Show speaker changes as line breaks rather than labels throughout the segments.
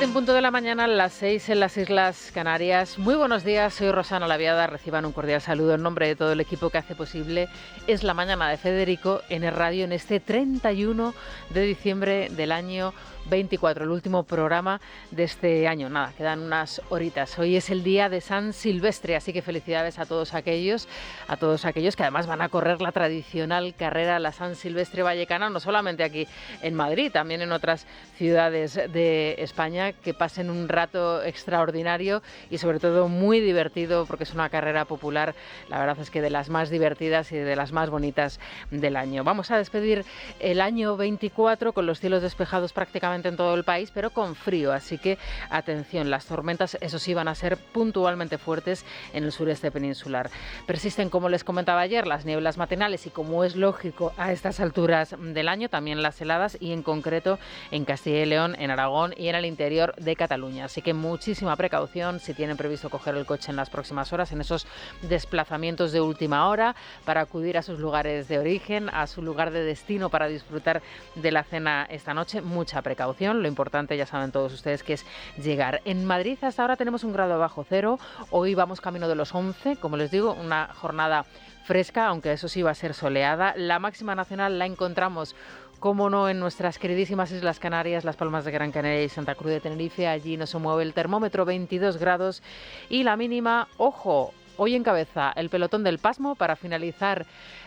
7 en punto de la mañana, las 6 en las Islas Canarias. Muy buenos días, soy Rosana Laviada. Reciban un cordial saludo en nombre de todo el equipo que hace posible Es la Mañana de Federico en el radio en este 31 de diciembre del año 24, el último programa de este año. Nada, quedan unas horitas. Hoy es el día de San Silvestre, así que felicidades a todos aquellos que además van a correr la tradicional carrera, la San Silvestre vallecana, no solamente aquí en Madrid, también en otras ciudades de España, que pasen un rato extraordinario y sobre todo muy divertido, porque es una carrera popular, la verdad es que de las más divertidas y de las más bonitas del año. Vamos a despedir el año 24 con los cielos despejados prácticamente en todo el país, pero con frío, así que atención, las tormentas, eso sí, van a ser puntualmente fuertes en el sureste peninsular. Persisten, como les comentaba ayer, las nieblas matinales y, como es lógico a estas alturas del año, también las heladas, y en concreto en Castilla y León, en Aragón y en el interior de Cataluña. Así que muchísima precaución si tienen previsto coger el coche en las próximas horas, en esos desplazamientos de última hora para acudir a sus lugares de origen, a su lugar de destino para disfrutar de la cena esta noche. Mucha precaución. Lo importante, ya saben todos ustedes, que es llegar. En Madrid hasta ahora tenemos 1 grado bajo cero. Hoy vamos camino de los 11. Como les digo, una jornada fresca, aunque eso sí va a ser soleada. La máxima nacional la encontramos, cómo no, en nuestras queridísimas Islas Canarias, Las Palmas de Gran Canaria y Santa Cruz de Tenerife. Allí no se mueve el termómetro, 22 grados. Y la mínima, ojo, hoy encabeza el pelotón del pasmo para finalizar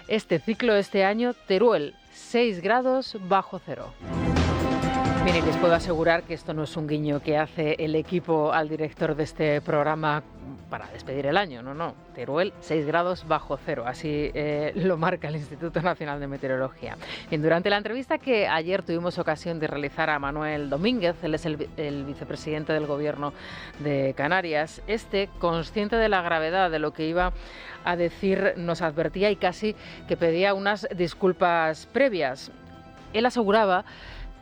este ciclo este año, Teruel, 6 grados bajo cero. Bien, y les puedo asegurar que esto no es un guiño que hace el equipo al director de este programa para despedir el año, no. Teruel, 6 grados bajo cero, así lo marca el Instituto Nacional de Meteorología. Bien, durante la entrevista que ayer tuvimos ocasión de realizar a Manuel Domínguez, él es el vicepresidente del Gobierno de Canarias, consciente de la gravedad de lo que iba a decir, nos advertía y casi que pedía unas disculpas previas. Él aseguraba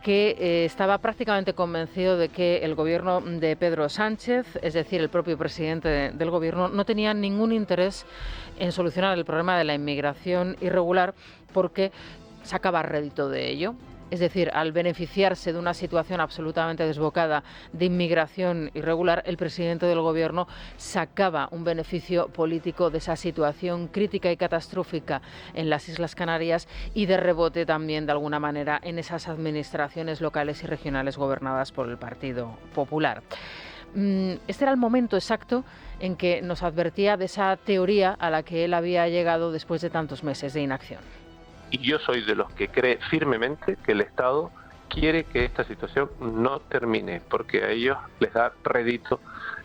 que estaba prácticamente convencido de que el gobierno de Pedro Sánchez, es decir, el propio presidente del gobierno, no tenía ningún interés en solucionar el problema de la inmigración irregular porque sacaba rédito de ello. Es decir, al beneficiarse de una situación absolutamente desbocada de inmigración irregular, el presidente del gobierno sacaba un beneficio político de esa situación crítica y catastrófica en las Islas Canarias y de rebote también, de alguna manera, en esas administraciones locales y regionales gobernadas por el Partido Popular. Este era el momento exacto en que nos advertía de esa teoría a la que él había llegado después de tantos meses de inacción.
Y yo soy de los que cree firmemente que el Estado quiere que esta situación no termine, porque a ellos les da rédito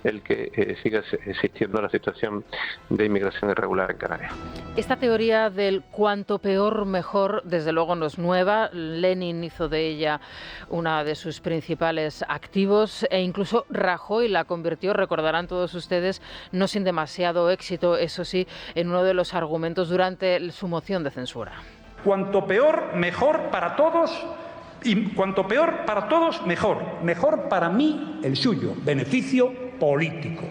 el que siga existiendo la situación de inmigración irregular en Canarias.
Esta teoría del cuanto peor mejor, desde luego no es nueva. Lenin hizo de ella una de sus principales activos e incluso Rajoy la convirtió, recordarán todos ustedes, no sin demasiado éxito, eso sí, en uno de los argumentos durante su moción de censura.
Cuanto peor, mejor para todos, y cuanto peor para todos, mejor. Mejor para mí, el suyo. Beneficio político.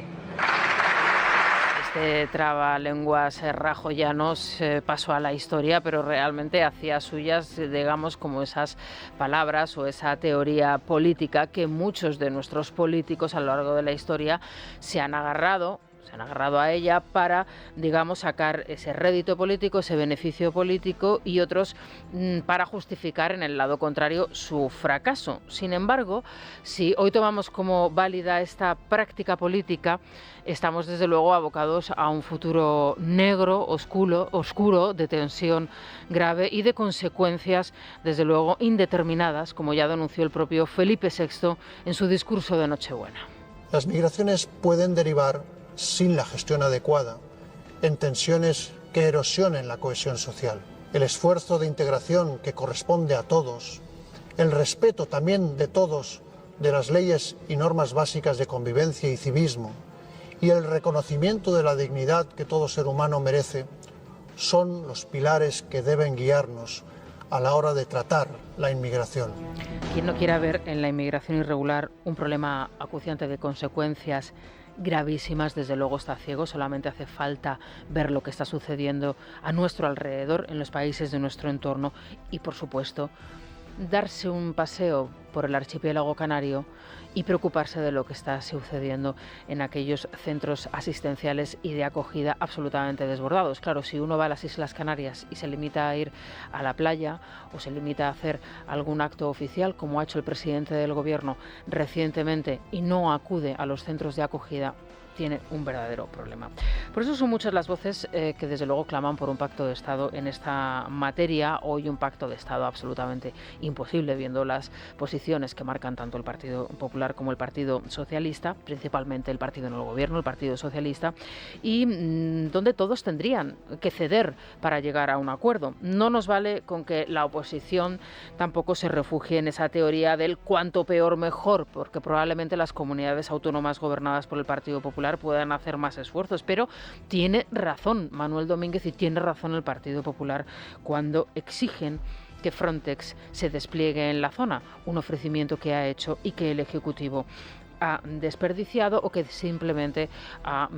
Este trabalenguas rajoyanos pasó a la historia, pero realmente hacía suyas, digamos, como esas palabras o esa teoría política que muchos de nuestros políticos a lo largo de la historia se han agarrado a ella para, digamos, sacar ese rédito político, ese beneficio político, y otros para justificar en el lado contrario su fracaso. Sin embargo, si hoy tomamos como válida esta práctica política, estamos desde luego abocados a un futuro negro, oscuro, de tensión grave y de consecuencias, desde luego, indeterminadas, como ya denunció el propio Felipe VI en su discurso de Nochebuena.
Las migraciones pueden derivar, sin la gestión adecuada, en tensiones que erosionen la cohesión social. El esfuerzo de integración que corresponde a todos, el respeto también de todos de las leyes y normas básicas de convivencia y civismo, y el reconocimiento de la dignidad que todo ser humano merece, son los pilares que deben guiarnos a la hora de tratar la inmigración.
¿Quién no quiera ver en la inmigración irregular un problema acuciante de consecuencias gravísimas? Desde luego está ciego, solamente hace falta ver lo que está sucediendo a nuestro alrededor, en los países de nuestro entorno, y por supuesto darse un paseo por el archipiélago canario y preocuparse de lo que está sucediendo en aquellos centros asistenciales y de acogida absolutamente desbordados. Claro, si uno va a las Islas Canarias y se limita a ir a la playa o se limita a hacer algún acto oficial, como ha hecho el presidente del Gobierno recientemente, y no acude a los centros de acogida, tiene un verdadero problema. Por eso son muchas las voces que desde luego claman por un pacto de Estado en esta materia. Hoy un pacto de Estado absolutamente imposible, viendo las posiciones que marcan tanto el Partido Popular como el Partido Socialista, principalmente el partido en el Gobierno, el Partido Socialista, y donde todos tendrían que ceder para llegar a un acuerdo. No nos vale con que la oposición tampoco se refugie en esa teoría del cuanto peor mejor, porque probablemente las comunidades autónomas gobernadas por el Partido Popular puedan hacer más esfuerzos, pero tiene razón Manuel Domínguez y tiene razón el Partido Popular cuando exigen que Frontex se despliegue en la zona, un ofrecimiento que ha hecho y que el Ejecutivo ha desperdiciado o que simplemente ha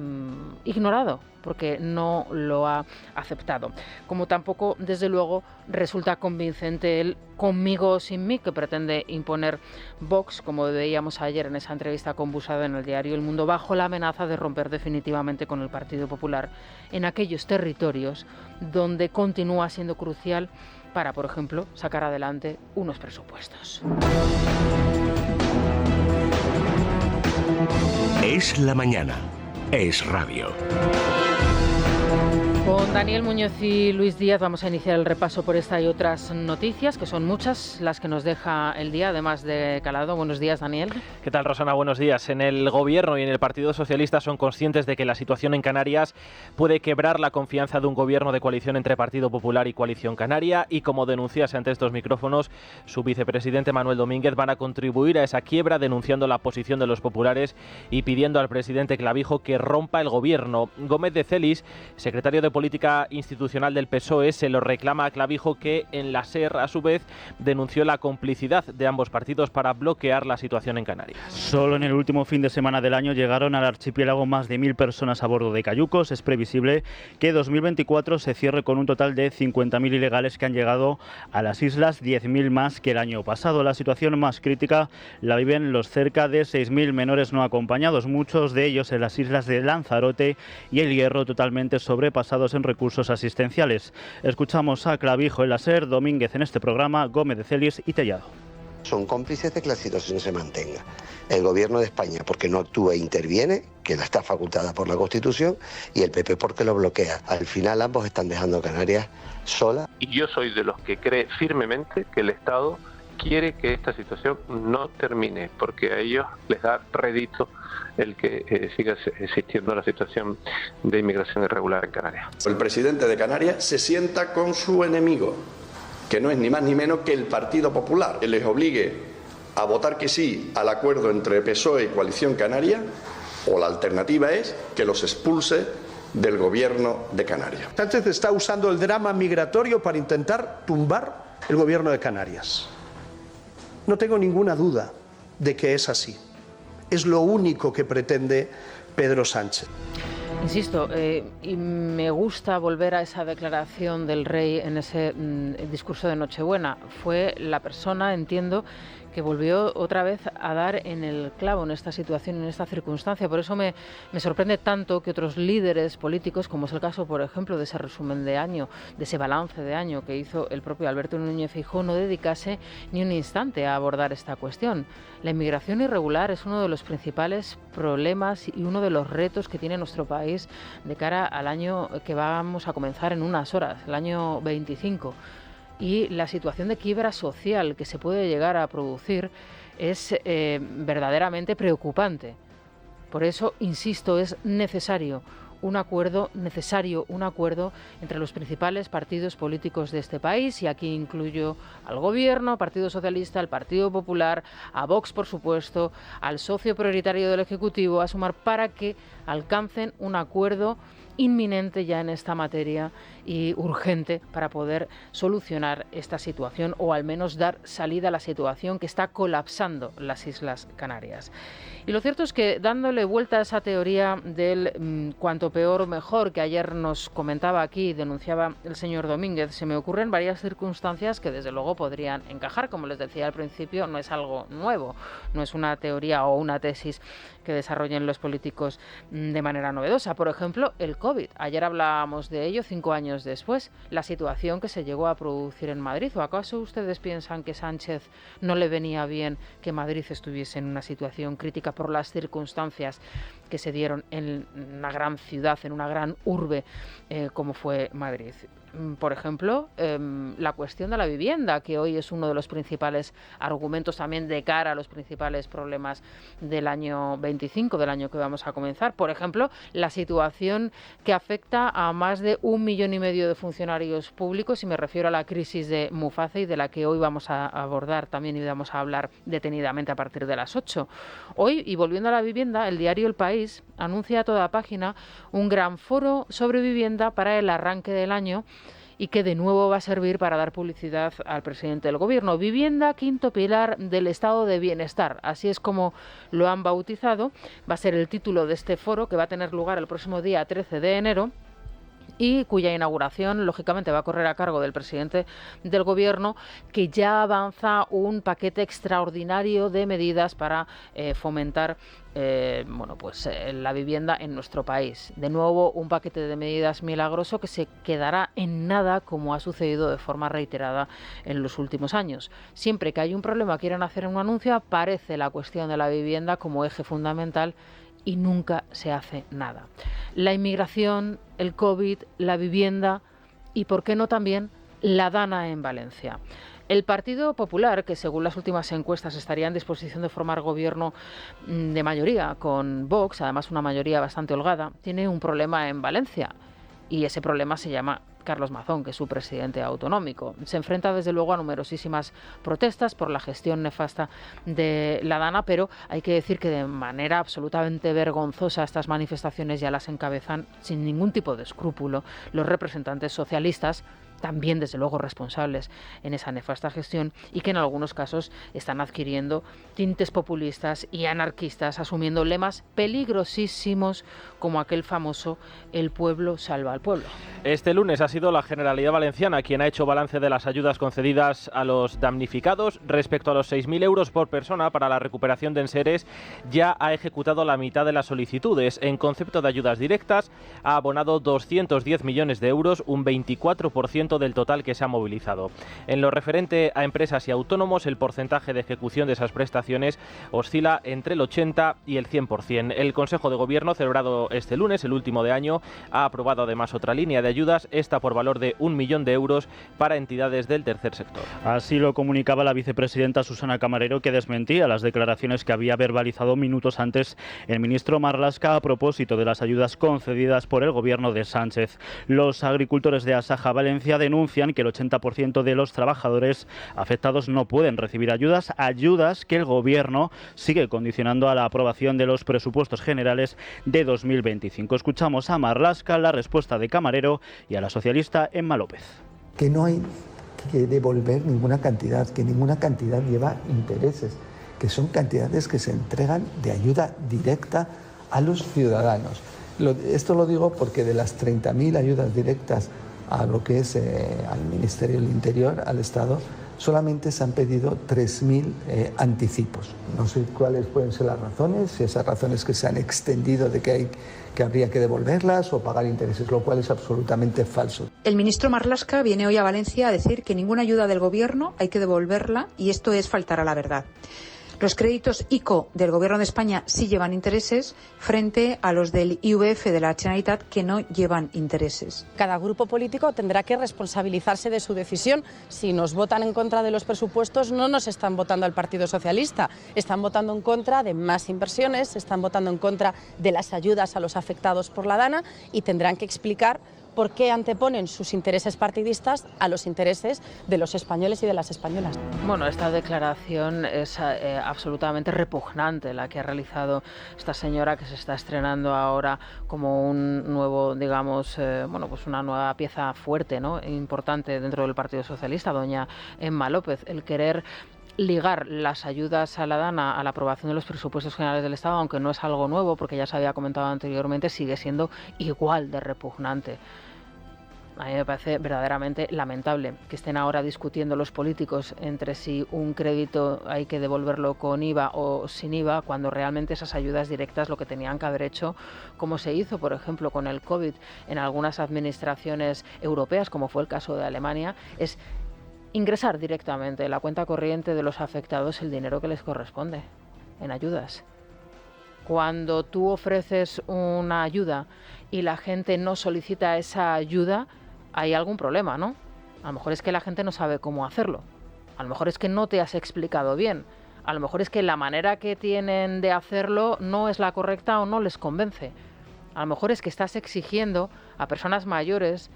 ignorado, porque no lo ha aceptado. Como tampoco, desde luego, resulta convincente el conmigo o sin mí que pretende imponer Vox, como veíamos ayer en esa entrevista con Busada en el diario El Mundo, bajo la amenaza de romper definitivamente con el Partido Popular en aquellos territorios donde continúa siendo crucial para, por ejemplo, sacar adelante unos presupuestos.
Es la mañana. Es radio.
Con Daniel Muñoz y Luis Díaz vamos a iniciar el repaso por esta y otras noticias, que son muchas las que nos deja el día, además de calado. Buenos días, Daniel.
¿Qué tal, Rosana? Buenos días. En el Gobierno y en el Partido Socialista son conscientes de que la situación en Canarias puede quebrar la confianza de un gobierno de coalición entre Partido Popular y Coalición Canaria, y como denunciase ante estos micrófonos, su vicepresidente Manuel Domínguez van a contribuir a esa quiebra, denunciando la posición de los populares y pidiendo al presidente Clavijo que rompa el gobierno. Gómez de Celis, secretario de Política Institucional del PSOE, se lo reclama a Clavijo, que en la SER, a su vez, denunció la complicidad de ambos partidos para bloquear la situación en Canarias.
Solo en el último fin de semana del año llegaron al archipiélago más de 1.000 personas a bordo de cayucos. Es previsible que 2024 se cierre con un total de 50.000 ilegales que han llegado a las islas, 10.000 más que el año pasado. La situación más crítica la viven los cerca de 6.000 menores no acompañados, muchos de ellos en las islas de Lanzarote y El Hierro, totalmente sobrepasados en recursos asistenciales. Escuchamos a Clavijo en la SER, Domínguez en este programa, Gómez de Celis y Tellado.
Son cómplices de que la situación se mantenga. El Gobierno de España porque no actúa e interviene, que la está facultada por la Constitución, y el PP porque lo bloquea. Al final ambos están dejando a Canarias sola.
Y yo soy de los que cree firmemente que el Estado quiere que esta situación no termine, porque a ellos les da rédito el que siga existiendo la situación de inmigración irregular en Canarias.
El presidente de Canarias se sienta con su enemigo, que no es ni más ni menos que el Partido Popular, que les obligue a votar que sí al acuerdo entre PSOE y Coalición Canaria, o la alternativa es que los expulse del gobierno de Canarias.
Sánchez está usando el drama migratorio para intentar tumbar el gobierno de Canarias. No tengo ninguna duda de que es así. Es lo único que pretende Pedro Sánchez.
Insisto, y me gusta volver a esa declaración del rey en ese discurso de Nochebuena. Fue la persona, entiendo, que volvió otra vez a dar en el clavo en esta situación, en esta circunstancia. Por eso me sorprende tanto que otros líderes políticos, como es el caso, por ejemplo, de ese resumen de año, de ese balance de año que hizo el propio Alberto Núñez Feijóo, no dedicase ni un instante a abordar esta cuestión. La inmigración irregular es uno de los principales problemas y uno de los retos que tiene nuestro país de cara al año que vamos a comenzar en unas horas, el año 25. Y la situación de quiebra social que se puede llegar a producir es verdaderamente preocupante. Por eso, insisto, es necesario un acuerdo entre los principales partidos políticos de este país, y aquí incluyo al Gobierno, al Partido Socialista, al Partido Popular, a Vox, por supuesto, al socio prioritario del Ejecutivo, a Sumar, para que alcancen un acuerdo inminente ya en esta materia y urgente para poder solucionar esta situación o al menos dar salida a la situación que está colapsando las Islas Canarias. Y lo cierto es que dándole vuelta a esa teoría del cuanto peor mejor que ayer nos comentaba aquí, denunciaba el señor Domínguez, se me ocurren varias circunstancias que desde luego podrían encajar. Como les decía al principio, no es algo nuevo, no es una teoría o una tesis que desarrollen los políticos de manera novedosa. Por ejemplo, el COVID. Ayer hablábamos de ello 5 años después, la situación que se llegó a producir en Madrid. ¿O acaso ustedes piensan que Sánchez no le venía bien que Madrid estuviese en una situación crítica por las circunstancias que se dieron en una gran ciudad, en una gran urbe como fue Madrid? Por ejemplo, la cuestión de la vivienda, que hoy es uno de los principales argumentos también de cara a los principales problemas del año 25, del año que vamos a comenzar. Por ejemplo, la situación que afecta a más de 1,5 millones de funcionarios públicos, y me refiero a la crisis de Muface, y de la que hoy vamos a abordar también y vamos a hablar detenidamente a partir de las 8. Hoy, y volviendo a la vivienda, el diario El País anuncia a toda página un gran foro sobre vivienda para el arranque del año, y que de nuevo va a servir para dar publicidad al presidente del Gobierno. Vivienda, quinto pilar del estado de bienestar. Así es como lo han bautizado. Va a ser el título de este foro, que va a tener lugar el próximo día 13 de enero. Y cuya inauguración, lógicamente, va a correr a cargo del presidente del Gobierno, que ya avanza un paquete extraordinario de medidas para fomentar la vivienda en nuestro país. De nuevo, un paquete de medidas milagroso que se quedará en nada, como ha sucedido de forma reiterada en los últimos años. Siempre que hay un problema, quieren hacer un anuncio, aparece la cuestión de la vivienda como eje fundamental y nunca se hace nada. La inmigración, el COVID, la vivienda y, ¿por qué no también, la Dana en Valencia? El Partido Popular, que según las últimas encuestas estaría en disposición de formar gobierno de mayoría con Vox, además una mayoría bastante holgada, tiene un problema en Valencia, y ese problema se llama Carlos Mazón, que es su presidente autonómico. Se enfrenta desde luego a numerosísimas protestas por la gestión nefasta de la Dana, pero hay que decir que de manera absolutamente vergonzosa estas manifestaciones ya las encabezan sin ningún tipo de escrúpulo los representantes socialistas, también desde luego responsables en esa nefasta gestión, y que en algunos casos están adquiriendo tintes populistas y anarquistas, asumiendo lemas peligrosísimos como aquel famoso "el pueblo salva al pueblo".
Este lunes ha sido la Generalidad Valenciana quien ha hecho balance de las ayudas concedidas a los damnificados. Respecto a los 6.000 euros por persona para la recuperación de enseres, ya ha ejecutado la mitad de las solicitudes. En concepto de ayudas directas, ha abonado 210 millones de euros, un 24% del total que se ha movilizado. En lo referente a empresas y autónomos, el porcentaje de ejecución de esas prestaciones oscila entre el 80 y el 100%. El Consejo de Gobierno, celebrado este lunes, el último de año, ha aprobado además otra línea de ayudas, esta por valor de 1 millón de euros para entidades del tercer sector.
Así lo comunicaba la vicepresidenta Susana Camarero, que desmentía las declaraciones que había verbalizado minutos antes el ministro Marlaska a propósito de las ayudas concedidas por el Gobierno de Sánchez. Los agricultores de Asaja Valencia denuncian que el 80% de los trabajadores afectados no pueden recibir ayudas que el Gobierno sigue condicionando a la aprobación de los presupuestos generales de 2025. Escuchamos a Marlaska, la respuesta de Camarero, y a la socialista Emma López.
Que no hay que devolver ninguna cantidad, que ninguna cantidad lleva intereses, que son cantidades que se entregan de ayuda directa a los ciudadanos. Esto lo digo porque de las 30.000 ayudas directas a lo que es al Ministerio del Interior, al Estado, solamente se han pedido 3.000 anticipos. No sé cuáles pueden ser las razones, si esas razones que se han extendido de que habría que devolverlas o pagar intereses, lo cual es absolutamente falso.
El ministro Marlaska viene hoy a Valencia a decir que ninguna ayuda del Gobierno hay que devolverla, y esto es faltar a la verdad. Los créditos ICO del Gobierno de España sí llevan intereses frente a los del IVF de la Generalitat, que no llevan intereses.
Cada grupo político tendrá que responsabilizarse de su decisión. Si nos votan en contra de los presupuestos, no nos están votando al Partido Socialista. Están votando en contra de más inversiones, están votando en contra de las ayudas a los afectados por la Dana, y tendrán que explicar por qué anteponen sus intereses partidistas a los intereses de los españoles y de las españolas.
Bueno, esta declaración es absolutamente repugnante, la que ha realizado esta señora, que se está estrenando ahora como un nuevo, digamos, pues una nueva pieza fuerte, ¿no?, importante dentro del Partido Socialista, doña Emma López. El querer ligar las ayudas a la DANA a la aprobación de los presupuestos generales del Estado, aunque no es algo nuevo, porque ya se había comentado anteriormente, sigue siendo igual de repugnante. A mí me parece verdaderamente lamentable que estén ahora discutiendo los políticos entre si un crédito hay que devolverlo con IVA o sin IVA, cuando realmente esas ayudas directas lo que tenían que haber hecho, como se hizo, por ejemplo, con el COVID en algunas administraciones europeas, como fue el caso de Alemania, es ingresar directamente en la cuenta corriente de los afectados el dinero que les corresponde en ayudas. Cuando tú ofreces una ayuda y la gente no solicita esa ayuda, hay algún problema, ¿no? A lo mejor es que la gente no sabe cómo hacerlo. A lo mejor es que no te has explicado bien. A lo mejor es que la manera que tienen de hacerlo no es la correcta o no les convence. A lo mejor es que estás exigiendo a personas mayores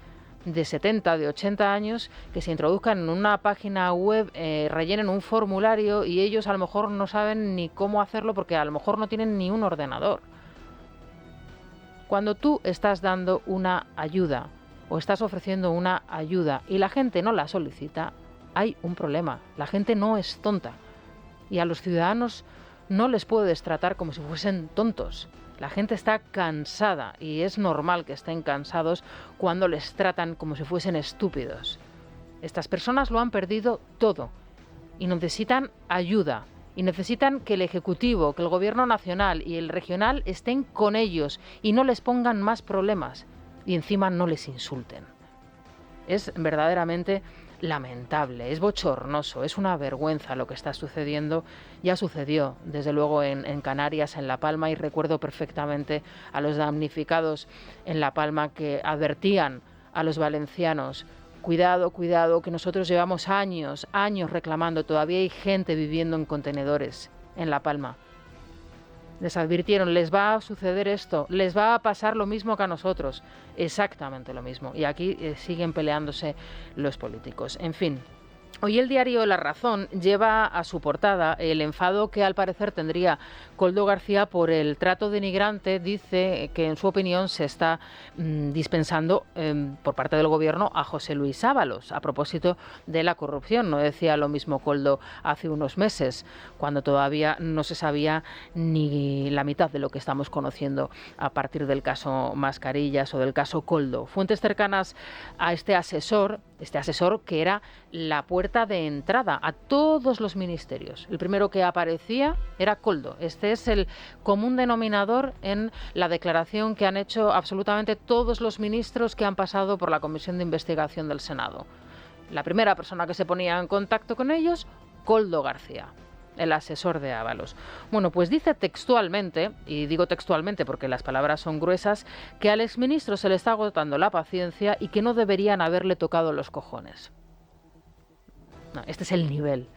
de 70, de 80 años que se introduzcan en una página web, rellenen un formulario y ellos a lo mejor no saben ni cómo hacerlo porque a lo mejor no tienen ni un ordenador. Cuando tú estás dando una ayuda o estás ofreciendo una ayuda y la gente no la solicita, hay un problema. La gente no es tonta y a los ciudadanos no les puedes tratar como si fuesen tontos. La gente está cansada y es normal que estén cansados cuando les tratan como si fuesen estúpidos. Estas personas lo han perdido todo y necesitan ayuda y necesitan que el Ejecutivo, que el Gobierno nacional y el regional estén con ellos y no les pongan más problemas y encima no les insulten. Es verdaderamente lamentable, es bochornoso, es una vergüenza lo que está sucediendo. Ya sucedió, desde luego, en Canarias, en La Palma, y recuerdo perfectamente a los damnificados en La Palma que advertían a los valencianos: cuidado, cuidado, que nosotros llevamos años reclamando, todavía hay gente viviendo en contenedores en La Palma. Les advirtieron, les va a suceder esto, les va a pasar lo mismo que a nosotros, exactamente lo mismo. Y aquí siguen peleándose los políticos. En fin, hoy el diario La Razón lleva a su portada el enfado que al parecer tendría Koldo García por el trato denigrante. Dice que en su opinión se está dispensando por parte del gobierno a José Luis Ábalos a propósito de la corrupción. No decía lo mismo Koldo hace unos meses, cuando todavía no se sabía ni la mitad de lo que estamos conociendo a partir del caso Mascarillas o del caso Koldo. Fuentes cercanas a este asesor que era la puerta de entrada a todos los ministerios. El primero que aparecía era Koldo. Este es el común denominador en la declaración que han hecho absolutamente todos los ministros que han pasado por la Comisión de Investigación del Senado. La primera persona que se ponía en contacto con ellos, Koldo García, el asesor de Ábalos. Bueno, pues dice textualmente, y digo textualmente porque las palabras son gruesas, que al exministro se le está agotando la paciencia y que no deberían haberle tocado los cojones. No, este es el nivel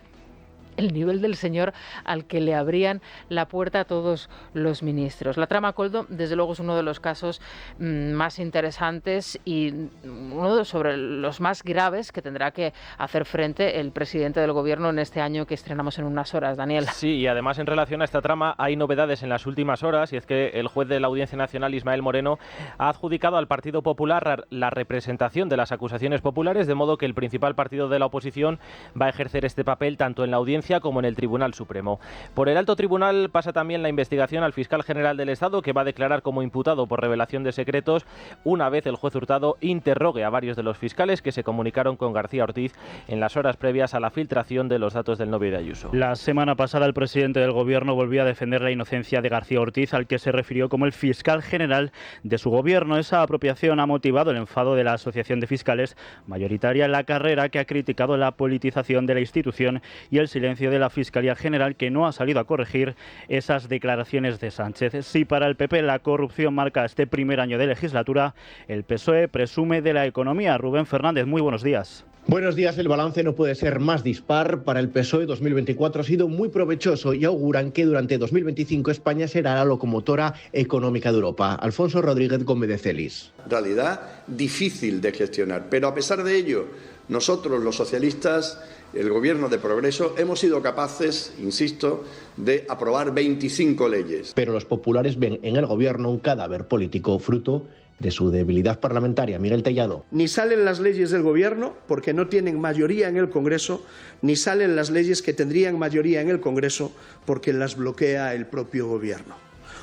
del señor al que le abrían la puerta a todos los ministros. La trama Koldo, desde luego, es uno de los casos más interesantes y uno sobre los más graves que tendrá que hacer frente el presidente del gobierno en este año que estrenamos en unas horas. Daniel.
Sí, y además en relación a esta trama hay novedades en las últimas horas, y es que el juez de la Audiencia Nacional, Ismael Moreno, ha adjudicado al Partido Popular la representación de las acusaciones populares, de modo que el principal partido de la oposición va a ejercer este papel tanto en la Audiencia como en el Tribunal Supremo. Por el Alto Tribunal pasa también la investigación al fiscal general del Estado, que va a declarar como imputado por revelación de secretos una vez el juez Hurtado interrogue a varios de los fiscales que se comunicaron con García Ortiz en las horas previas a la filtración de los datos del novio de Ayuso.
La semana pasada el presidente del gobierno volvió a defender la inocencia de García Ortiz, al que se refirió como el fiscal general de su gobierno. Esa apropiación ha motivado el enfado de la Asociación de Fiscales, mayoritaria en la carrera, que ha criticado la politización de la institución y el silencio de la Fiscalía General, que no ha salido a corregir esas declaraciones de Sánchez. Si para el PP la corrupción marca este primer año de legislatura, el PSOE presume de la economía. Rubén Fernández, muy buenos días.
Buenos días. El balance no puede ser más dispar. Para el PSOE 2024 ha sido muy provechoso y auguran que durante 2025 España será la locomotora económica de Europa. Alfonso Rodríguez Gómez de Celis.
Realidad difícil de gestionar, pero a pesar de ello, nosotros los socialistas, el Gobierno de Progreso, hemos sido capaces, insisto, de aprobar 25 leyes.
Pero los populares ven en el Gobierno un cadáver político fruto de su debilidad parlamentaria. Miguel Tellado.
Ni salen las leyes del Gobierno porque no tienen mayoría en el Congreso, ni salen las leyes que tendrían mayoría en el Congreso porque las bloquea el propio Gobierno.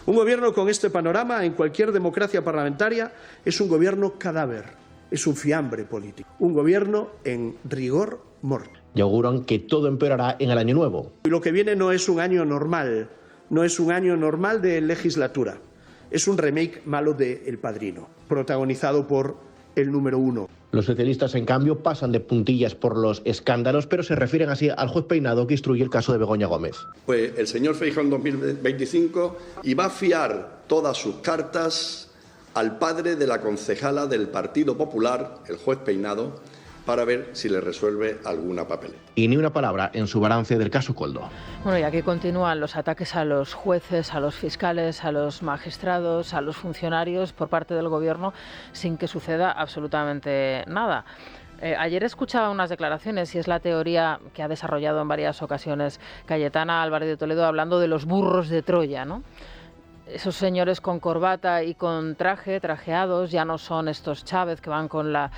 Un Gobierno con este panorama en cualquier democracia parlamentaria es un Gobierno cadáver, es un fiambre político, un Gobierno en rigor mortis.
Y auguran que todo empeorará en el año nuevo.
Y lo que viene no es un año normal, no es un año normal de legislatura. Es un remake malo de El Padrino, protagonizado por el número 1.
Los socialistas, en cambio, pasan de puntillas por los escándalos, pero se refieren así al juez Peinado que instruye el caso de Begoña Gómez.
Pues el señor Feijóo en 2025 iba a fiar todas sus cartas al padre de la concejala del Partido Popular, el juez Peinado, para ver si le resuelve alguna papeleta.
Y ni una palabra en su balance del caso Koldo.
Bueno, y aquí continúan los ataques a los jueces, a los fiscales, a los magistrados, a los funcionarios por parte del Gobierno sin que suceda absolutamente nada. Ayer escuchaba unas declaraciones, y es la teoría que ha desarrollado en varias ocasiones Cayetana Álvarez de Toledo, hablando de los burros de Troya, ¿no? Esos señores con corbata y con trajeados, ya no son estos Chávez que van con la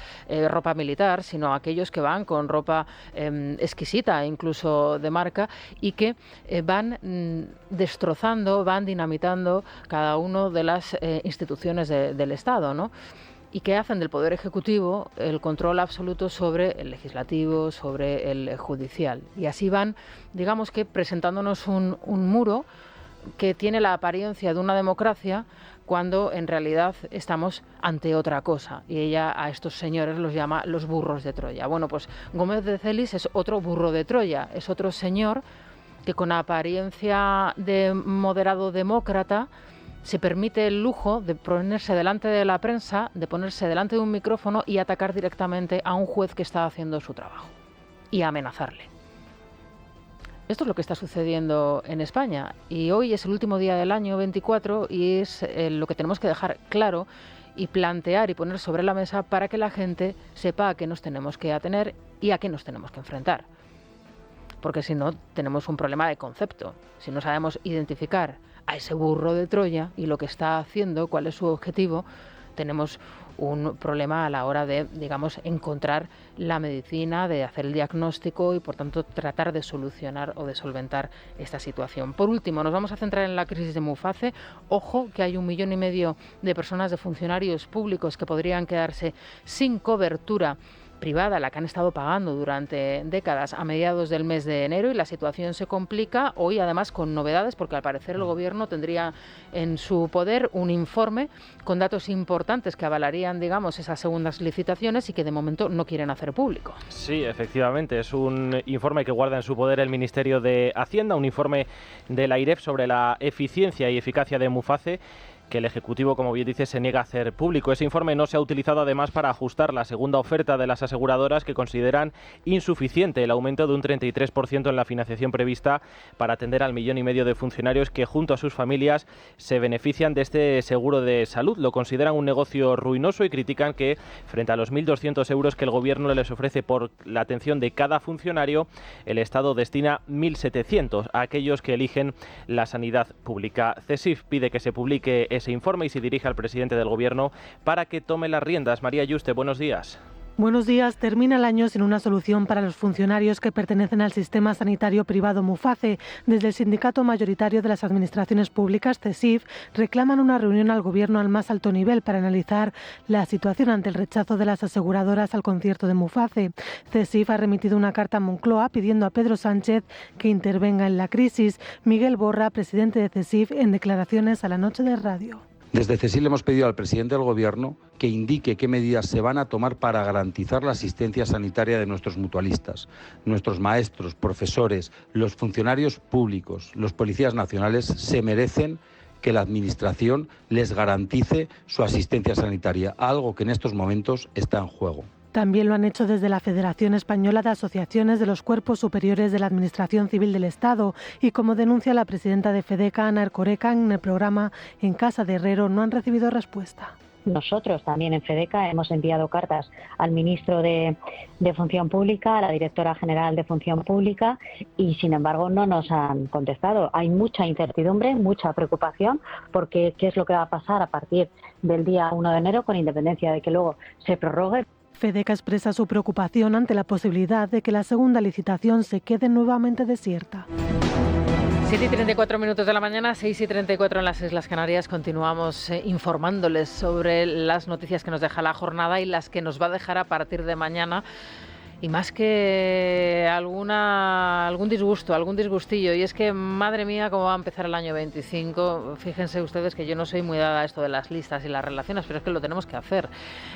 ropa militar, sino aquellos que van con ropa exquisita, incluso de marca, y que van destrozando, van dinamitando cada una de las instituciones del Estado, ¿no? Y que hacen del Poder Ejecutivo el control absoluto sobre el Legislativo, sobre el Judicial. Y así van, digamos que presentándonos un muro que tiene la apariencia de una democracia cuando en realidad estamos ante otra cosa. Y ella a estos señores los llama los burros de Troya. Bueno, pues Gómez de Celis es otro burro de Troya, es otro señor que con apariencia de moderado demócrata se permite el lujo de ponerse delante de la prensa, de ponerse delante de un micrófono y atacar directamente a un juez que está haciendo su trabajo y amenazarle. Esto es lo que está sucediendo en España y hoy es el último día del año 24 y es lo que tenemos que dejar claro y plantear y poner sobre la mesa para que la gente sepa a qué nos tenemos que atener y a qué nos tenemos que enfrentar. Porque si no, tenemos un problema de concepto. Si no sabemos identificar a ese burro de Troya y lo que está haciendo, cuál es su objetivo, tenemos un problema a la hora de, digamos, encontrar la medicina, de hacer el diagnóstico y, por tanto, tratar de solucionar o de solventar esta situación. Por último, nos vamos a centrar en la crisis de Muface. Ojo, que hay 1,5 millones de personas, de funcionarios públicos, que podrían quedarse sin cobertura privada, la que han estado pagando durante décadas a mediados del mes de enero, y la situación se complica hoy además con novedades porque al parecer el Gobierno tendría en su poder un informe con datos importantes que avalarían, digamos, esas segundas licitaciones y que de momento no quieren hacer público.
Sí, efectivamente, es un informe que guarda en su poder el Ministerio de Hacienda, un informe de la AIREF sobre la eficiencia y eficacia de Muface, que el Ejecutivo, como bien dice, se niega a hacer público. Ese informe no se ha utilizado además para ajustar la segunda oferta de las aseguradoras, que consideran insuficiente el aumento de un 33% en la financiación prevista para atender al 1,5 millones de funcionarios que junto a sus familias se benefician de este seguro de salud. Lo consideran un negocio ruinoso y critican que frente a los 1.200 euros que el Gobierno les ofrece por la atención de cada funcionario, el Estado destina 1.700 a aquellos que eligen la sanidad pública. CESIF pide que se publique ese informe y se dirige al presidente del Gobierno para que tome las riendas. María Yuste, buenos días.
Buenos días. Termina el año sin una solución para los funcionarios que pertenecen al sistema sanitario privado Muface. Desde el sindicato mayoritario de las administraciones públicas, CESIF, reclaman una reunión al Gobierno al más alto nivel para analizar la situación ante el rechazo de las aseguradoras al concierto de Muface. CESIF ha remitido una carta a Moncloa pidiendo a Pedro Sánchez que intervenga en la crisis. Miguel Borra, presidente de CESIF, en declaraciones a La Noche de Radio.
Desde CESIF le hemos pedido al presidente del Gobierno que indique qué medidas se van a tomar para garantizar la asistencia sanitaria de nuestros mutualistas, nuestros maestros, profesores, los funcionarios públicos, los policías nacionales se merecen que la Administración les garantice su asistencia sanitaria, algo que en estos momentos está en juego.
También lo han hecho desde la Federación Española de Asociaciones de los Cuerpos Superiores de la Administración Civil del Estado y, como denuncia la presidenta de FEDECA, Ana Erkoreka, en el programa En Casa de Herrero no han recibido respuesta.
Nosotros también en FEDECA hemos enviado cartas al ministro de Función Pública, a la directora general de Función Pública y, sin embargo, no nos han contestado. Hay mucha incertidumbre, mucha preocupación porque qué es lo que va a pasar a partir del día 1 de enero, con independencia de que luego se prorrogue.
FEDECA expresa su preocupación ante la posibilidad de que la segunda licitación se quede nuevamente desierta.
7:34 de la mañana, 6:34 en las Islas Canarias. Continuamos informándoles sobre las noticias que nos deja la jornada y las que nos va a dejar a partir de mañana. Y más que algún disgusto, algún disgustillo. Y es que, madre mía, cómo va a empezar el año 25. Fíjense ustedes que yo no soy muy dada a esto de las listas y las relaciones, pero es que lo tenemos que hacer.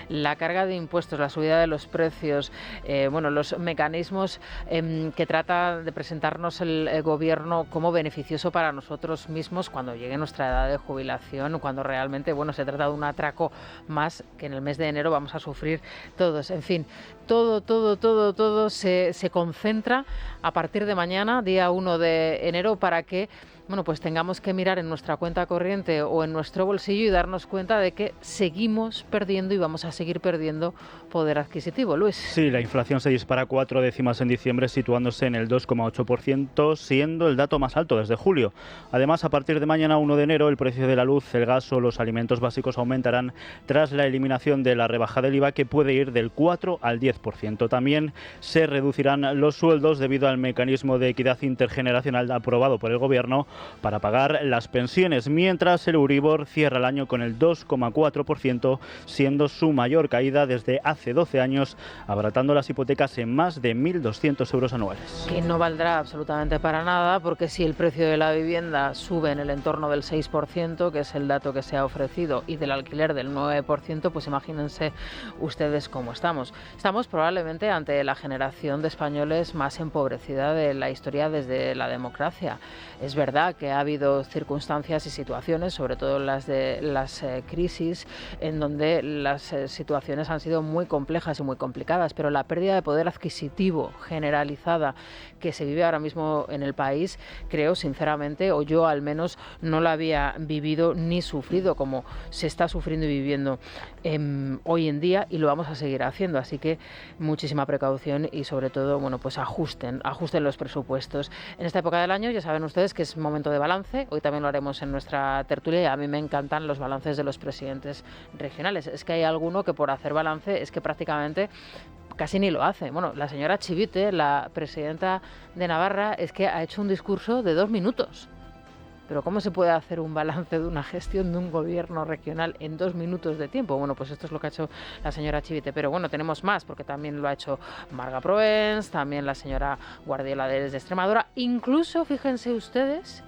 La carga de impuestos, la subida de los precios, los mecanismos que trata de presentarnos el gobierno como beneficioso para nosotros mismos cuando llegue nuestra edad de jubilación, cuando realmente, se trata de un atraco más que en el mes de enero vamos a sufrir todos. En fin, todo se concentra a partir de mañana, día 1 de enero, para que tengamos que mirar en nuestra cuenta corriente o en nuestro bolsillo y darnos cuenta de que seguimos perdiendo y vamos a seguir perdiendo poder adquisitivo. Luis.
Sí, la inflación se dispara 4 décimas en diciembre, situándose en el 2,8%, siendo el dato más alto desde julio. Además, a partir de mañana 1 de enero, el precio de la luz, el gas o los alimentos básicos aumentarán tras la eliminación de la rebaja del IVA, que puede ir del 4 al 10%. También se reducirán los sueldos debido al mecanismo de equidad intergeneracional aprobado por el Gobierno para pagar las pensiones, mientras el Euribor cierra el año con el 2,4%, siendo su mayor caída desde hace 12 años, abaratando las hipotecas en más de 1.200 euros anuales.
Que no valdrá absolutamente para nada, porque si el precio de la vivienda sube en el entorno del 6%, que es el dato que se ha ofrecido, y del alquiler del 9%, pues imagínense ustedes cómo estamos. Estamos probablemente ante la generación de españoles más empobrecida de la historia desde la democracia. Es verdad que ha habido circunstancias y situaciones, sobre todo las de las crisis, en donde las situaciones han sido muy complejas y muy complicadas, pero la pérdida de poder adquisitivo generalizada que se vive ahora mismo en el país, creo sinceramente, o yo al menos no la había vivido ni sufrido como se está sufriendo y viviendo hoy en día, y lo vamos a seguir haciendo. Así que muchísima precaución y sobre todo, ajusten los presupuestos. En esta época del año ya saben ustedes que es momento de balance. Hoy también lo haremos en nuestra tertulia y a mí me encantan los balances de los presidentes regionales. Es que hay alguno que por hacer balance es que prácticamente casi ni lo hace. La señora Chivite, la presidenta de Navarra, es que ha hecho un discurso de 2 minutos. Pero ¿cómo se puede hacer un balance de una gestión de un gobierno regional en 2 minutos de tiempo? Pues esto es lo que ha hecho la señora Chivite. Pero tenemos más, porque también lo ha hecho Marga Proens, también la señora Guardiola desde Extremadura, incluso, fíjense ustedes,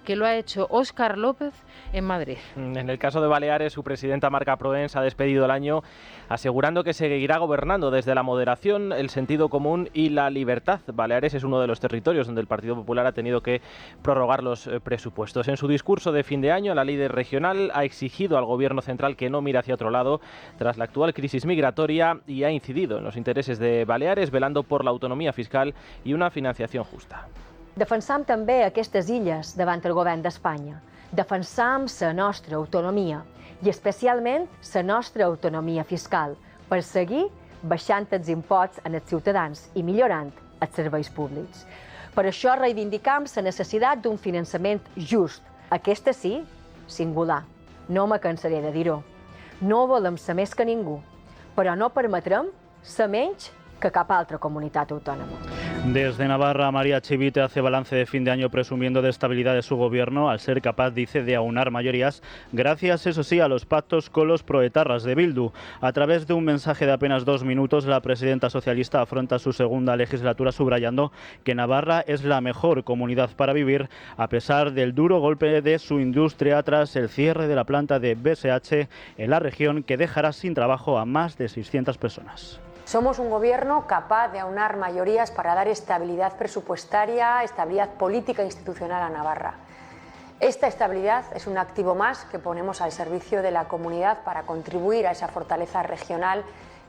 que lo ha hecho Óscar López en Madrid.
En el caso de Baleares, su presidenta Marga Proens ha despedido el año asegurando que seguirá gobernando desde la moderación, el sentido común y la libertad. Baleares es uno de los territorios donde el Partido Popular ha tenido que prorrogar los presupuestos. En su discurso de fin de año, la líder regional ha exigido al gobierno central que no mire hacia otro lado tras la actual crisis migratoria y ha incidido en los intereses de Baleares, velando por la autonomía fiscal y una financiación justa.
Defensam també aquestes illes davant el govern d'Espanya. Defensam la nostra autonomia i especialment la nostra autonomia fiscal per seguir baixant els imposts als ciutadans i millorant els serveis públics. Per això reivindicam la necessitat d'un finançament just. Aquesta sí, singular. No me cansaré de dir-ho. No volem ser més que ningú, però no permetrem ser menys que cap altra comunitat autònoma.
Desde Navarra, María Chivite hace balance de fin de año presumiendo de estabilidad de su gobierno al ser capaz, dice, de aunar mayorías, gracias, eso sí, a los pactos con los proetarras de Bildu. A través de un mensaje de apenas 2 minutos, la presidenta socialista afronta su segunda legislatura subrayando que Navarra es la mejor comunidad para vivir, a pesar del duro golpe de su industria tras el cierre de la planta de BSH en la región, que dejará sin trabajo a más de 600 personas.
Somos un gobierno capaz de aunar mayorías para dar estabilidad presupuestaria, estabilidad política e institucional a Navarra. Esta estabilidad es un activo más que ponemos al servicio de la comunidad para contribuir a esa fortaleza regional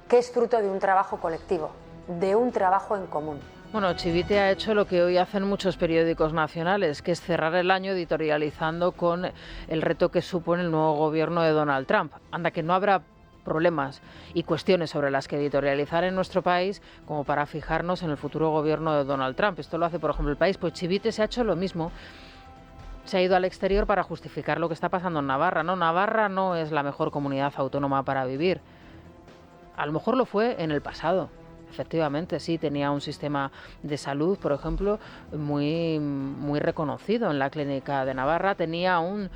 que es fruto de un trabajo colectivo, de un trabajo en común.
Bueno, Chivite ha hecho lo que hoy hacen muchos periódicos nacionales, que es cerrar el año editorializando con el reto que supone el nuevo gobierno de Donald Trump. Anda, que no habrá problemas y cuestiones sobre las que editorializar en nuestro país como para fijarnos en el futuro gobierno de Donald Trump. Esto lo hace, por ejemplo, El País. Pues Chivite se ha hecho lo mismo. Se ha ido al exterior para justificar lo que está pasando en Navarra. No, Navarra no es la mejor comunidad autónoma para vivir. A lo mejor lo fue en el pasado. Efectivamente, sí, tenía un sistema de salud, por ejemplo, muy reconocido en la Clínica de Navarra. Tenía un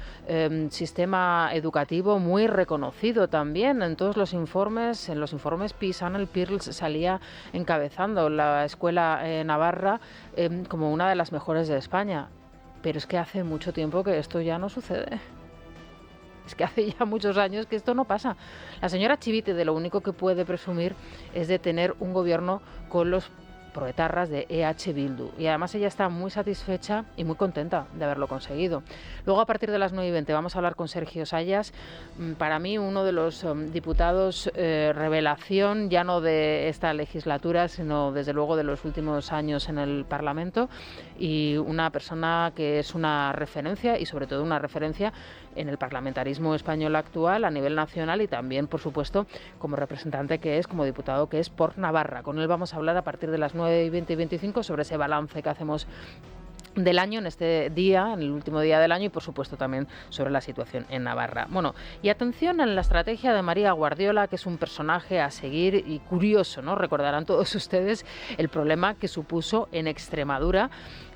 sistema educativo muy reconocido también. En todos los informes, en los informes PISA, el PIRLS salía encabezando la escuela Navarra como una de las mejores de España. Pero es que hace mucho tiempo que esto ya no sucede. Es que hace ya muchos años que esto no pasa. La señora Chivite de lo único que puede presumir es de tener un gobierno con los proetarras de EH Bildu. Y además ella está muy satisfecha y muy contenta de haberlo conseguido. Luego, a partir de las 9:20, vamos a hablar con Sergio Sayas. Para mí, uno de los diputados revelación, ya no de esta legislatura, sino desde luego de los últimos años en el Parlamento, y una persona que es una referencia, y sobre todo una referencia en el parlamentarismo español actual a nivel nacional, y también, por supuesto, como representante que es, como diputado que es por Navarra. Con él vamos a hablar a partir de las 9:20 y 25 sobre ese balance que hacemos del año en este día, en el último día del año, y por supuesto también sobre la situación en Navarra. Bueno, y atención en la estrategia de María Guardiola, que es un personaje a seguir y curioso, ¿no? Recordarán todos ustedes el problema que supuso en Extremadura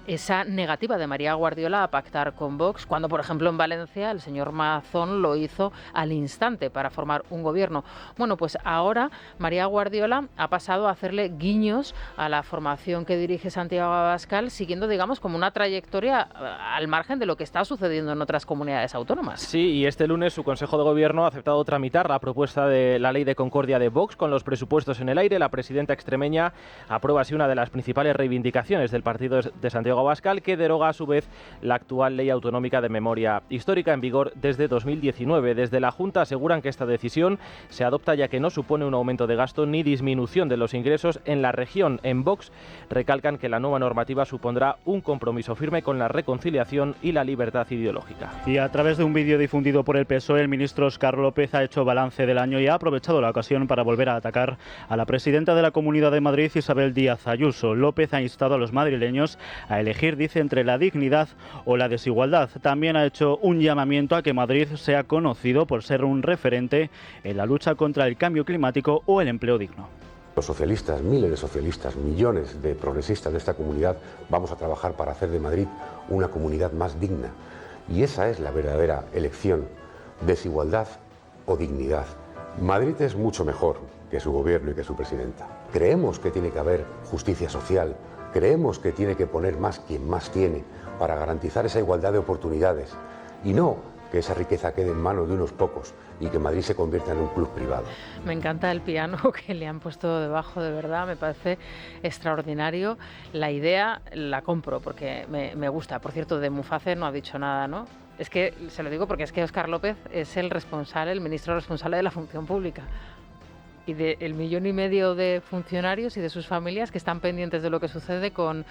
esa negativa de María Guardiola a pactar con Vox, cuando, por ejemplo, en Valencia el señor Mazón lo hizo al instante para formar un gobierno. Bueno, pues ahora María Guardiola ha pasado a hacerle guiños a la formación que dirige Santiago Abascal, siguiendo, digamos, como una trayectoria al margen de lo que está sucediendo en otras comunidades autónomas.
Sí, y este lunes su Consejo de Gobierno ha aceptado tramitar la propuesta de la Ley de Concordia de Vox con los presupuestos en el aire. La presidenta extremeña aprueba así una de las principales reivindicaciones del partido de Santiago Abascal, que deroga a su vez la actual Ley Autonómica de Memoria Histórica en vigor desde 2019. Desde la Junta aseguran que esta decisión se adopta ya que no supone un aumento de gasto ni disminución de los ingresos en la región. En Vox recalcan que la nueva normativa supondrá un compromiso firme con la reconciliación y la libertad ideológica.
Y a través de un vídeo difundido por el PSOE, el ministro Óscar López ha hecho balance del año y ha aprovechado la ocasión para volver a atacar a la presidenta de la Comunidad de Madrid, Isabel Díaz Ayuso. López ha instado a los madrileños a elegir, dice, entre la dignidad o la desigualdad. También ha hecho un llamamiento a que Madrid sea conocido por ser un referente en la lucha contra el cambio climático o el empleo digno.
Los socialistas, miles de socialistas, millones de progresistas de esta comunidad, vamos a trabajar para hacer de Madrid una comunidad más digna. Y esa es la verdadera elección, desigualdad o dignidad. Madrid es mucho mejor que su gobierno y que su presidenta. Creemos que tiene que haber justicia social, creemos que tiene que poner más quien más tiene para garantizar esa igualdad de oportunidades y no que esa riqueza quede en manos de unos pocos y que Madrid se convierta en un club privado.
Me encanta el piano que le han puesto debajo, de verdad, me parece extraordinario. La idea la compro porque me gusta. Por cierto, de Muface no ha dicho nada, ¿no? Es que, se lo digo porque es que Óscar López es el ministro responsable de la función pública y del 1,5 millones de funcionarios y de sus familias que están pendientes de lo que sucede con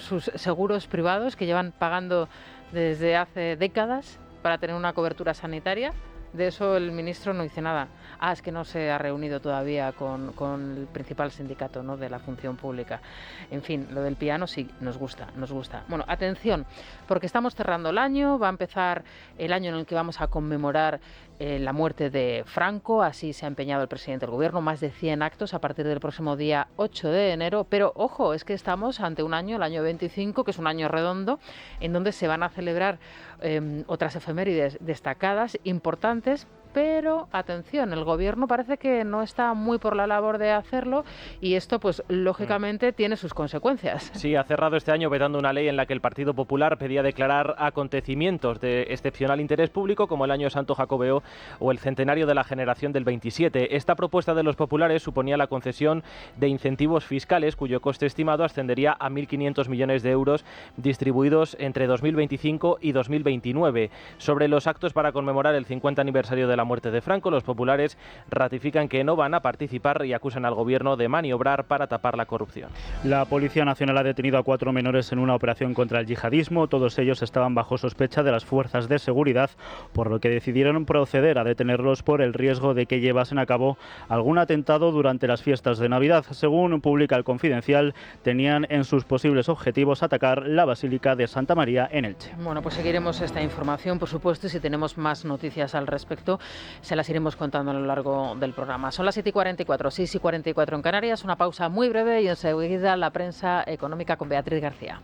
sus seguros privados que llevan pagando desde hace décadas para tener una cobertura sanitaria. De eso el ministro no dice nada. Es que no se ha reunido todavía con el principal sindicato, ¿no?, de la función pública. En fin, lo del piano sí, nos gusta. Bueno, atención, porque estamos cerrando el año, va a empezar el año en el que vamos a conmemorar la muerte de Franco, así se ha empeñado el presidente del gobierno, más de 100 actos a partir del próximo día 8 de enero, pero ojo, es que estamos ante un año, el año 25, que es un año redondo, en donde se van a celebrar otras efemérides destacadas, importantes, pero atención, el gobierno parece que no está muy por la labor de hacerlo y esto pues lógicamente tiene sus consecuencias.
Sí, ha cerrado este año vetando una ley en la que el Partido Popular pedía declarar acontecimientos de excepcional interés público como el Año Santo Jacobeo o el centenario de la generación del 27. Esta propuesta de los populares suponía la concesión de incentivos fiscales cuyo coste estimado ascendería a 1.500 millones de euros distribuidos entre 2025 y 2029. Sobre los actos para conmemorar el 50 aniversario de la muerte de Franco, los populares ratifican que no van a participar y acusan al gobierno de maniobrar para tapar la corrupción.
La Policía Nacional ha detenido a 4 menores en una operación contra el yihadismo. Todos ellos estaban bajo sospecha de las fuerzas de seguridad, por lo que decidieron proceder a detenerlos por el riesgo de que llevasen a cabo algún atentado durante las fiestas de Navidad. Según publica El Confidencial, tenían en sus posibles objetivos atacar la Basílica de Santa María en Elche.
Bueno, pues seguiremos esta información, por supuesto, y si tenemos más noticias al respecto, se las iremos contando a lo largo del programa. Son las 7:44, 6:44 en Canarias, una pausa muy breve y enseguida la prensa económica con Beatriz García.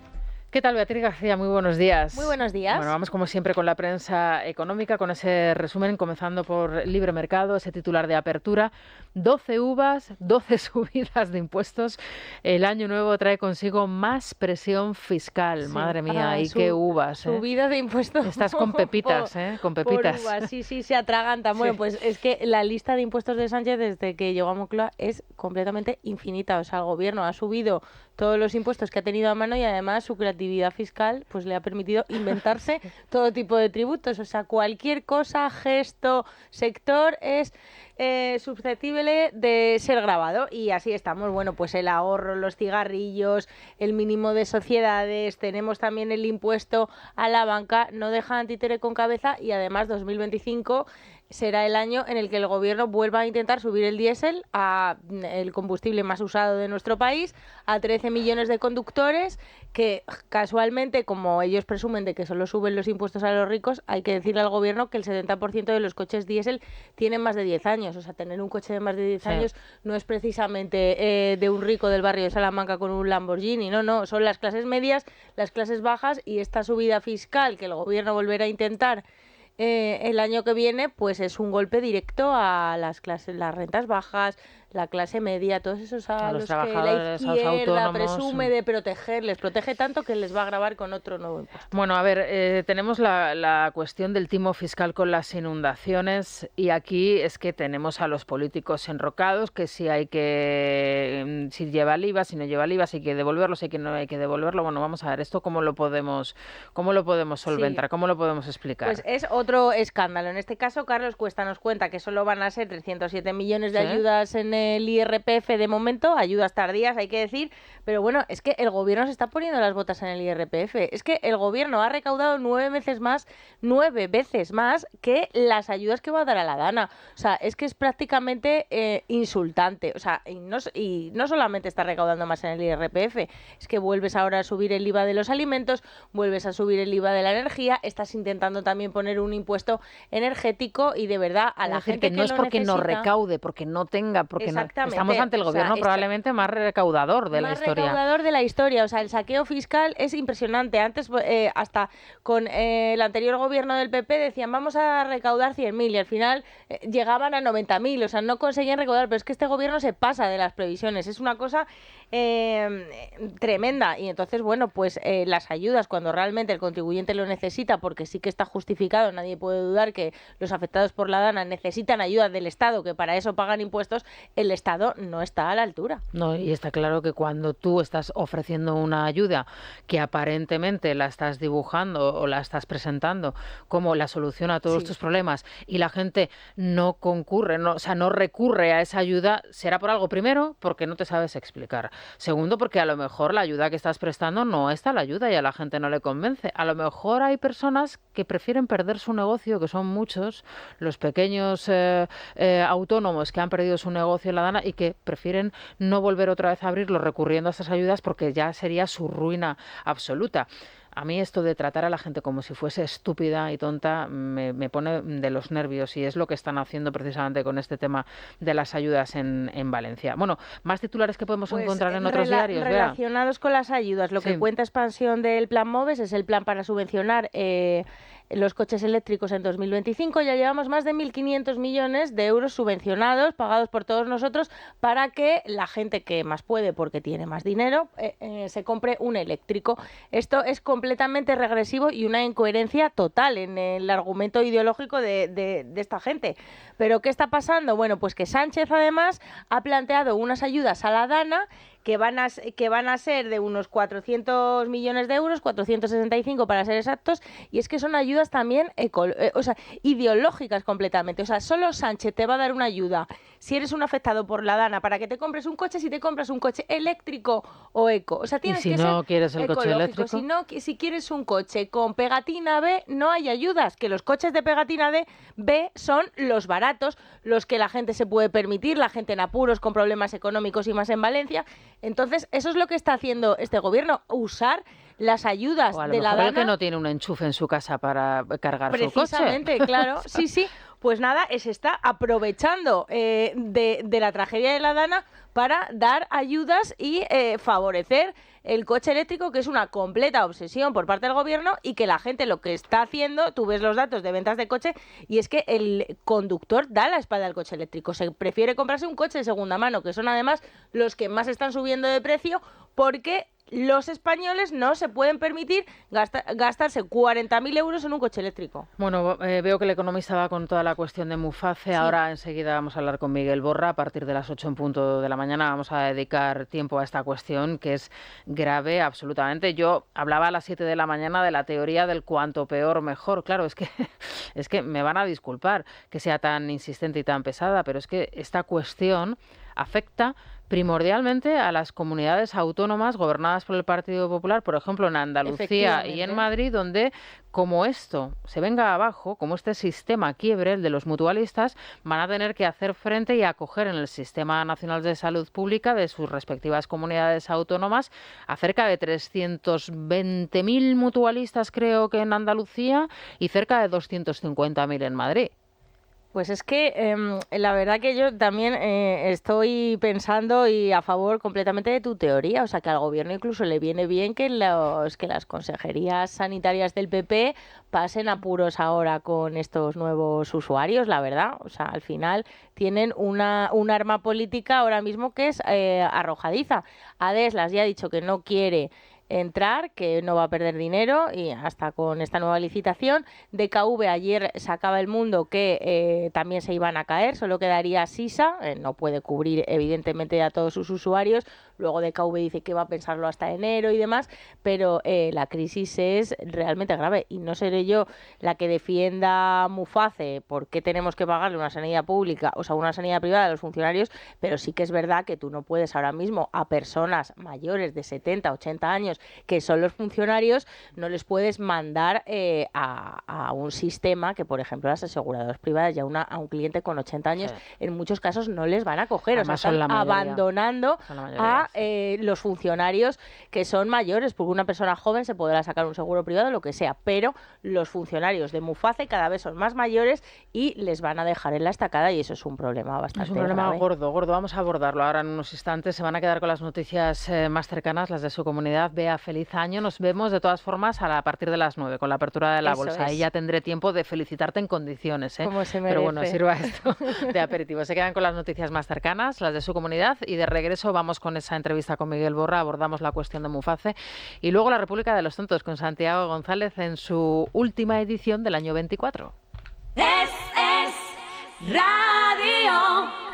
¿Qué tal, Beatriz García? Muy buenos días.
Muy buenos días.
Bueno, vamos como siempre con la prensa económica, con ese resumen, comenzando por Libre Mercado, ese titular de apertura. 12 uvas, 12 subidas de impuestos. El año nuevo trae consigo más presión fiscal. Sí, madre mía, y qué uvas.
Subida de impuestos.
Estás con pepitas, con pepitas.
Por uvas, sí, se atragantan. Bueno, pues es que la lista de impuestos de Sánchez desde que llegó a Moncloa es completamente infinita. O sea, el gobierno ha subido todos los impuestos que ha tenido a mano y además su creatividad fiscal pues le ha permitido inventarse todo tipo de tributos. O sea, cualquier cosa, gesto, sector es susceptible de ser grabado y así estamos. Bueno, pues el ahorro, los cigarrillos, el mínimo de sociedades, tenemos también el impuesto a la banca, no dejan títere con cabeza y además 2025 será el año en el que el gobierno vuelva a intentar subir el diésel, a el combustible más usado de nuestro país, a 13 millones de conductores que casualmente, como ellos presumen de que solo suben los impuestos a los ricos, hay que decirle al gobierno que el 70% de los coches diésel tienen más de 10 años. O sea, tener un coche de más de 10 años no es precisamente de un rico del barrio de Salamanca con un Lamborghini, no, son las clases medias, las clases bajas, y esta subida fiscal que el gobierno volverá a intentar el año que viene, pues es un golpe directo a las clases, las rentas bajas, la clase media, todos esos a los que la izquierda presume de protegerles, protege tanto que les va a gravar con otro nuevo impuesto.
Bueno, a ver, tenemos la cuestión del timo fiscal con las inundaciones y aquí es que tenemos a los políticos enrocados que si lleva el IVA, si no lleva el IVA, si hay que devolverlo, si no hay que devolverlo. Bueno, vamos a ver, esto cómo lo podemos solventar, sí. ¿Cómo lo podemos explicar?
Pues es otro escándalo. En este caso, Carlos Cuesta nos cuenta que solo van a ser 307 millones de ayudas en el IRPF de momento, ayudas tardías hay que decir, pero bueno, es que el gobierno se está poniendo las botas en el IRPF, es que el gobierno ha recaudado 9 veces más que las ayudas que va a dar a la Dana. O sea, es que es prácticamente insultante. O sea, y no solamente está recaudando más en el IRPF, es que vuelves ahora a subir el IVA de los alimentos, vuelves a subir el IVA de la energía, estás intentando también poner un impuesto energético y de verdad a la gente que
no es porque
necesita,
no recaude, porque no tenga, porque
exactamente.
Estamos ante el gobierno probablemente más recaudador de la historia.
Más recaudador de la historia, o sea, el saqueo fiscal es impresionante. Antes, hasta con el anterior gobierno del PP decían vamos a recaudar 100.000 y al final llegaban a 90.000, o sea, no conseguían recaudar, pero es que este gobierno se pasa de las previsiones, es una cosa tremenda. Y entonces, bueno, pues las ayudas cuando realmente el contribuyente lo necesita, porque sí que está justificado, nadie puede dudar que los afectados por la Dana necesitan ayuda del Estado, que para eso pagan impuestos, el Estado no está a la altura.
No, y está claro que cuando tú estás ofreciendo una ayuda que aparentemente la estás dibujando o la estás presentando como la solución a todos tus problemas y la gente no concurre, no recurre a esa ayuda, será por algo. Primero, porque no te sabes explicar. Segundo, porque a lo mejor la ayuda que estás prestando no está la ayuda y a la gente no le convence. A lo mejor hay personas que prefieren perder su negocio, que son muchos, los pequeños autónomos que han perdido su negocio en la Dana y que prefieren no volver otra vez a abrirlo recurriendo a estas ayudas porque ya sería su ruina absoluta. A mí esto de tratar a la gente como si fuese estúpida y tonta me pone de los nervios y es lo que están haciendo precisamente con este tema de las ayudas en Valencia. Bueno, más titulares que podemos encontrar en otros diarios.
Relacionados con las ayudas, lo que cuenta Expansión del Plan MOVES es el plan para subvencionar los coches eléctricos en 2025. Ya llevamos más de 1.500 millones de euros subvencionados, pagados por todos nosotros, para que la gente que más puede, porque tiene más dinero, se compre un eléctrico. Esto es completamente regresivo y una incoherencia total en el argumento ideológico de esta gente. ¿Pero qué está pasando? Bueno, pues que Sánchez además ha planteado unas ayudas a la Dana que van a ser de unos 400 millones de euros, 465 para ser exactos, y es que son ayudas también ideológicas completamente. O sea, solo Sánchez te va a dar una ayuda si eres un afectado por la Dana para que te compres un coche, si te compras un coche eléctrico o eco. O sea, tienes
que ser ecológico. ¿Y si no quieres el coche eléctrico?
Si quieres un coche con pegatina B, no hay ayudas, que los coches de pegatina B son los baratos, los que la gente se puede permitir, la gente en apuros, con problemas económicos y más en Valencia. Entonces, eso es lo que está haciendo este gobierno, usar las ayudas de la Dana.
El que no tiene un enchufe en su casa para cargar su coche.
Precisamente, claro, sí. Pues nada, se está aprovechando de la tragedia de la Dana para dar ayudas y favorecer el coche eléctrico, que es una completa obsesión por parte del gobierno, y que la gente lo que está haciendo, tú ves los datos de ventas de coche, y es que el conductor da la espalda al coche eléctrico. Se prefiere comprarse un coche de segunda mano, que son además los que más están subiendo de precio, porque los españoles no se pueden permitir gastarse 40.000 euros en un coche eléctrico.
Bueno, veo que el economista va con toda la cuestión de Muface. Sí. Ahora enseguida vamos a hablar con Miguel Borra. A partir de las 8 en punto de la mañana vamos a dedicar tiempo a esta cuestión, que es grave absolutamente. Yo hablaba a las 7 de la mañana de la teoría del cuanto peor mejor. Claro, es que me van a disculpar que sea tan insistente y tan pesada, pero es que esta cuestión afecta primordialmente a las comunidades autónomas gobernadas por el Partido Popular, por ejemplo en Andalucía y en Madrid, donde como esto se venga abajo, como este sistema quiebre, el de los mutualistas, van a tener que hacer frente y acoger en el Sistema Nacional de Salud Pública de sus respectivas comunidades autónomas a cerca de 320.000 mutualistas, creo que en Andalucía, y cerca de 250.000 en Madrid.
Pues es que la verdad que yo también estoy pensando y a favor completamente de tu teoría, o sea que al gobierno incluso le viene bien que las consejerías sanitarias del PP pasen apuros ahora con estos nuevos usuarios, la verdad, o sea, al final tienen un arma política ahora mismo que es arrojadiza. Adeslas ya ha dicho que no quiere entrar, que no va a perder dinero, y hasta con esta nueva licitación. DKV ayer sacaba El Mundo que también se iban a caer, solo quedaría Sisa, no puede cubrir evidentemente a todos sus usuarios. Luego DKV dice que va a pensarlo hasta enero y demás, pero la crisis es realmente grave, y no seré yo la que defienda Muface porque tenemos que pagarle una sanidad pública, o sea, una sanidad privada a los funcionarios, pero sí que es verdad que tú no puedes ahora mismo a personas mayores de 70, 80 años que son los funcionarios, no les puedes mandar a un sistema que, por ejemplo, las aseguradoras privadas, ya a un cliente con 80 años, en muchos casos no les van a coger. Además, o sea, están abandonando a los funcionarios que son mayores, porque una persona joven se podrá sacar un seguro privado, lo que sea, pero los funcionarios de Muface cada vez son más mayores y les van a dejar en la estacada, y eso es un problema bastante grave.
Es un problema gordo. Vamos a abordarlo ahora en unos instantes. Se van a quedar con las noticias más cercanas, las de su comunidad. Bea, feliz año. Nos vemos de todas formas a partir de las 9 con la apertura de la bolsa. Ahí ya tendré tiempo de felicitarte en condiciones.
Como se merece.
Pero bueno, sirva esto de aperitivo. Se quedan con las noticias más cercanas, las de su comunidad, y de regreso vamos con esa entrevista con Miguel Borra. Abordamos la cuestión de Muface y luego la República de los Tontos con Santiago González en su última edición del año 24.
Es Radio.